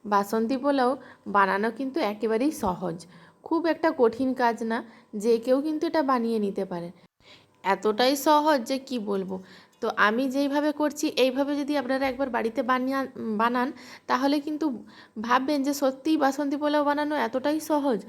বাসন্তী পোলাও বানানো কিন্তু একেবারেই সহজ, খুব একটা কঠিন কাজ না, যে কেউ কিন্তু এটা বানিয়ে নিতে পারে। এতটাই সহজ যে কি বলবো। তো আমি যেইভাবে করছি এইভাবে যদি আপনারা একবার বাড়িতে বানান তাহলে কিন্তু ভাববেন যে সত্যিই বাসন্তী পোলাও বানানো এতটাই সহজ।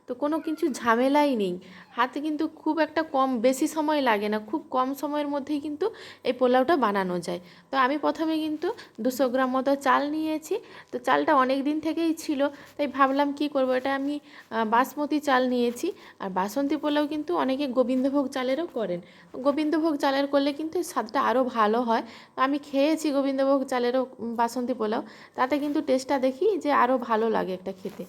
তো কোনো কিছু ঝামেলাই নেই, হাতে কিন্তু খুব একটা বেশি সময় লাগে না, খুব কম সময়ের মধ্যেই কিন্তু এই পোলাওটা বানানো যায়। তো আমি প্রথমে কিন্তু 200 গ্রাম মতো চাল নিয়েছি। তো চালটা অনেক দিন থেকেই ছিল, তাই ভাবলাম কি করব, এটা আমি বাসমতি চাল নিয়েছি। আর বাসন্তী পোলাও কিন্তু অনেকে গোবিন্দভোগ চালেরও করেন। গোবিন্দভোগ চালের করলে কিন্তু স্বাদটা আরও ভালো হয়। তো আমি খেয়েছি গোবিন্দভোগ চালেরও বাসন্তী পোলাও, তাতে কিন্তু টেস্টটা দেখি যে আরও ভালো লাগে একটা খেতে।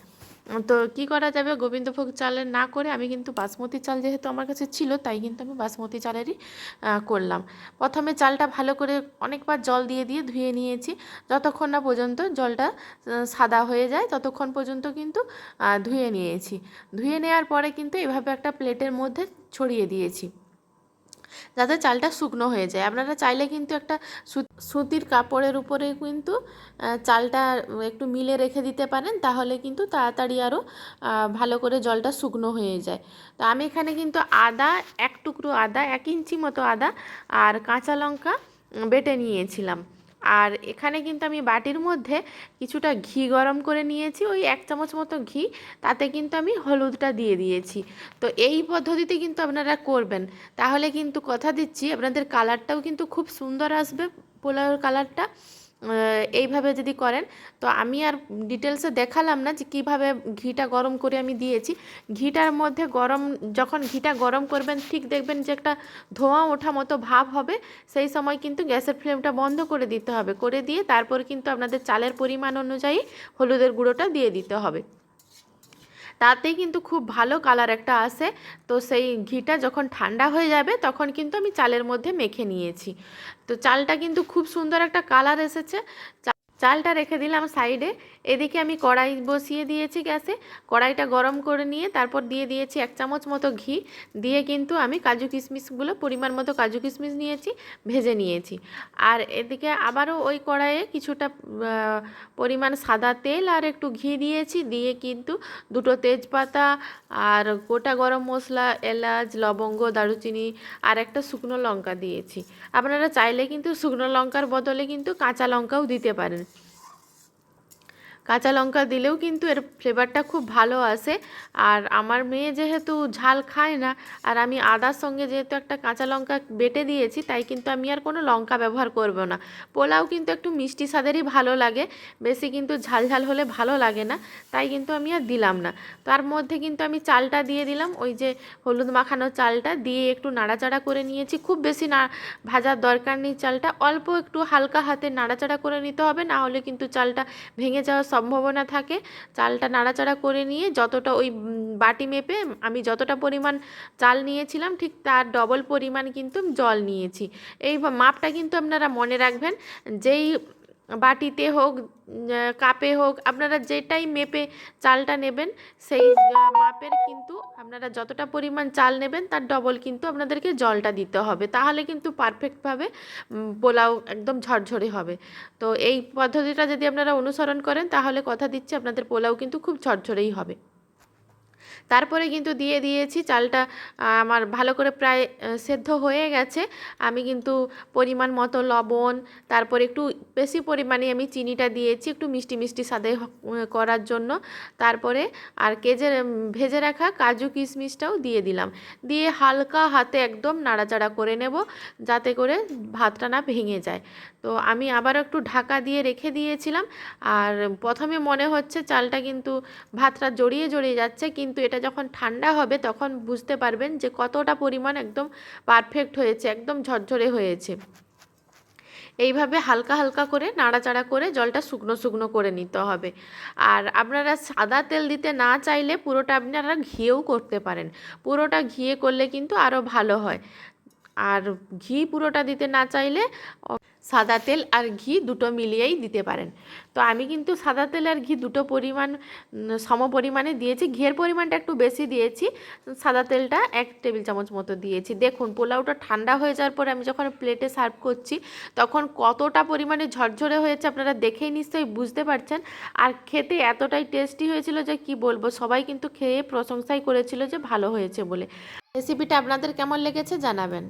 তো কি করা যাবে, গোবিন্দভোগ চালের না করে আমি কিন্তু বাসমতি চাল যেহেতু আমার কাছে ছিল, তাই কিন্তু আমি বাসমতি চালেরই করলাম। প্রথমে চালটা ভালো করে অনেকবার জল দিয়ে দিয়ে ধুয়ে নিয়েছি, যতক্ষণ না পর্যন্ত জলটা সাদা হয়ে যায় ততক্ষণ পর্যন্ত কিন্তু ধুয়ে নিয়েছি। ধুয়ে নেওয়ার পরে কিন্তু এভাবে একটা প্লেটের মধ্যে ছড়িয়ে দিয়েছি, যাতে চালটা শুকনো হয়ে যায়। আপনারা চাইলে কিন্তু একটা সুতির কাপড়ের উপরে কিন্তু চালটা একটু মিলে রেখে দিতে পারেন, তাহলে কিন্তু তাড়াতাড়ি আরও ভালো করে জলটা শুকনো হয়ে যায়। তো আমি এখানে কিন্তু আদা, এক টুকরো আদা, 1 ইঞ্চি মতো আদা আর কাঁচা লঙ্কা বেটে নিয়েছিলাম। আর এখানে কিন্তু আমি বাটির মধ্যে কিছুটা ঘি গরম করে নিয়েছি, ওই 1 চামচ মতো ঘি, তাতে কিন্তু আমি হলুদটা দিয়ে দিয়েছি। তো এই পদ্ধতিতে কিন্তু আপনারা করবেন, তাহলে কিন্তু কথা দিচ্ছি আপনাদের কালারটাও কিন্তু খুব সুন্দর আসবে, পোলাওর কালারটা। এইভাবে যদি করেন, তো আমি আর ডিটেলসে দেখালাম না যে কীভাবে ঘিটা গরম করে আমি দিয়েছি। ঘিটার মধ্যে যখন ঘিটা গরম করবেন ঠিক দেখবেন যে একটা ধোঁয়া ওঠা মতো ভাব হবে, সেই সময় কিন্তু গ্যাসের ফ্লেমটা বন্ধ করে দিতে হবে, করে দিয়ে তারপর কিন্তু আপনাদের চালের পরিমাণ অনুযায়ী হলুদের গুঁড়োটা দিয়ে দিতে হবে, তাতেই কিন্তু খুব ভালো কালার একটা আসে। তো সেই ঘিটা যখন ঠান্ডা হয়ে যাবে তখন কিন্তু আমি চালের মধ্যে মেখে নিয়েছি। তো চালটা কিন্তু খুব সুন্দর একটা কালার এসেছে। চালটা রেখে দিলাম সাইডে। এদিকে আমি কড়াই বসিয়ে দিয়েছি গ্যাসে, কড়াইটা গরম করে নিয়ে তারপর দিয়ে দিয়েছি 1 চামচ মতো ঘি, দিয়ে কিন্তু আমি কাজু কিশমিশগুলো পরিমাণ মতো কাজু কিশমিশ নিয়েছি, ভেজে নিয়েছি। আর এদিকে আবারও ওই কড়াইয়ে কিছুটা পরিমাণ সাদা তেল আর একটু ঘি দিয়েছি, দিয়ে কিন্তু দুটো তেজপাতা আর গোটা গরম মশলা, এলাচ, লবঙ্গ, দারুচিনি আর একটা শুকনো লঙ্কা দিয়েছি। আপনারা চাইলে কিন্তু শুকনো লঙ্কার বদলে কিন্তু কাঁচা লঙ্কাও দিতে পারেন, কাঁচা লঙ্কা দিলেও কিন্তু এর ফ্লেভারটা খুব ভালো আসে। আর আমার মেয়ে যেহেতু ঝাল খায় না, আর আমি আদার সঙ্গে যেহেতু একটা কাঁচা লঙ্কা বেটে দিয়েছি, তাই কিন্তু আমি আর কোনো লঙ্কা ব্যবহার করব না। পোলাও কিন্তু একটু মিষ্টি স্বাদেরই ভালো লাগে, বেশি কিন্তু ঝাল ঝাল হলে ভালো লাগে না, তাই কিন্তু আমি আর দিলাম না। তার মধ্যে কিন্তু আমি চালটা দিয়ে দিলাম, ওই যে হলুদ মাখানো চালটা দিয়ে একটু নাড়াচাড়া করে নিয়েছি। খুব বেশি না ভাজার দরকার নেই, চালটা অল্প একটু হালকা হাতে নাড়াচাড়া করে নিতে হবে, না হলে কিন্তু চালটা ভেঙে যাওয়ার সম্ভাবনা থাকে। চালটা নাড়াচাড়া করে নিয়ে যতটা ওই বাটি মেপে আমি যতটা পরিমাণ চাল নিয়েছিলাম ঠিক তার ডবল পরিমাণ কিন্তু জল নিয়েছি। এই মাপটা কিন্তু আপনারা মনে রাখবেন, যেই বাটিতে হোক কাপে হোক, আপনারা যেটাই মেপে চালটা নেবেন সেই মাপের কিন্তু আপনারা যতটা পরিমাণ চাল নেবেন তার ডবল কিন্তু আপনাদেরকে জলটা দিতে হবে, তাহলে কিন্তু পারফেক্টভাবে পোলাও একদম ঝরঝরে হবে। তো এই পদ্ধতিটা যদি আপনারা অনুসরণ করেন তাহলে কথা দিচ্ছি আপনাদের পোলাও কিন্তু খুব ঝরঝরেই হবে। তারপরে কিন্তু দিয়ে দিয়েছি চালটা, আমার ভালো করে প্রায় সেদ্ধ হয়ে গেছে। আমি কিন্তু পরিমাণ মতো লবণ, তারপর একটু বেশি পরিমাণে আমি চিনিটা দিয়েছি একটু মিষ্টি মিষ্টি স্বাদে করার জন্য। তারপরে আর ভেজে রাখা কাজু কিশমিশটাও দিয়ে দিলাম, দিয়ে হালকা হাতে একদম নাড়াচাড়া করে নেব, যাতে করে ভাতটা না ভেঙে যায়। তো আমি আবারও একটু ঢাকা দিয়ে রেখে দিয়েছিলাম। আর প্রথমে মনে হচ্ছে চালটা কিন্তু ভাতটা জড়িয়ে জড়িয়ে যাচ্ছে, কিন্তু এটা যখন ঠান্ডা হবে তখন বুঝতে পারবেন যে কতটা পরিমাণ একদম পারফেক্ট হয়েছে, একদম ঝরঝরে হয়েছে। এইভাবে হালকা হালকা করে নাড়াচাড়া করে জলটা শুকনো শুকনো করে নিতে হবে। আর আপনারা সাদা তেল দিতে না চাইলে পুরোটা আপনারা ঘিয়েও করতে পারেন, পুরোটা ঘিয়ে করলে কিন্তু আরও ভালো হয়। আর ঘি পুরোটা দিতে না চাইলে সাদা তেল আর ঘি দুটো মিলিয়েই দিতে পারেন। তো আমি কিন্তু সাদা তেল আর ঘি দুটো পরিমাণ সম পরিমাণে দিয়েছি, ঘিয়ের পরিমাণটা একটু বেশি দিয়েছি, সাদা তেলটা 1 টেবিল চামচ মতো দিয়েছি। দেখুন পোলাওটা ঠান্ডা হয়ে যাওয়ার পরে আমি যখন প্লেটে সার্ভ করছি তখন কতটা পরিমাণে ঝরঝরে হয়েছে আপনারা দেখেই নিশ্চয়ই বুঝতে পারছেন। আর খেতে এতটাই টেস্টি হয়েছিল যে কি বলবো, সবাই কিন্তু খেয়ে প্রশংসাই করেছিল যে ভালো হয়েছে বলে। রেসিপিটা আপনাদের কেমন লেগেছে জানাবেন।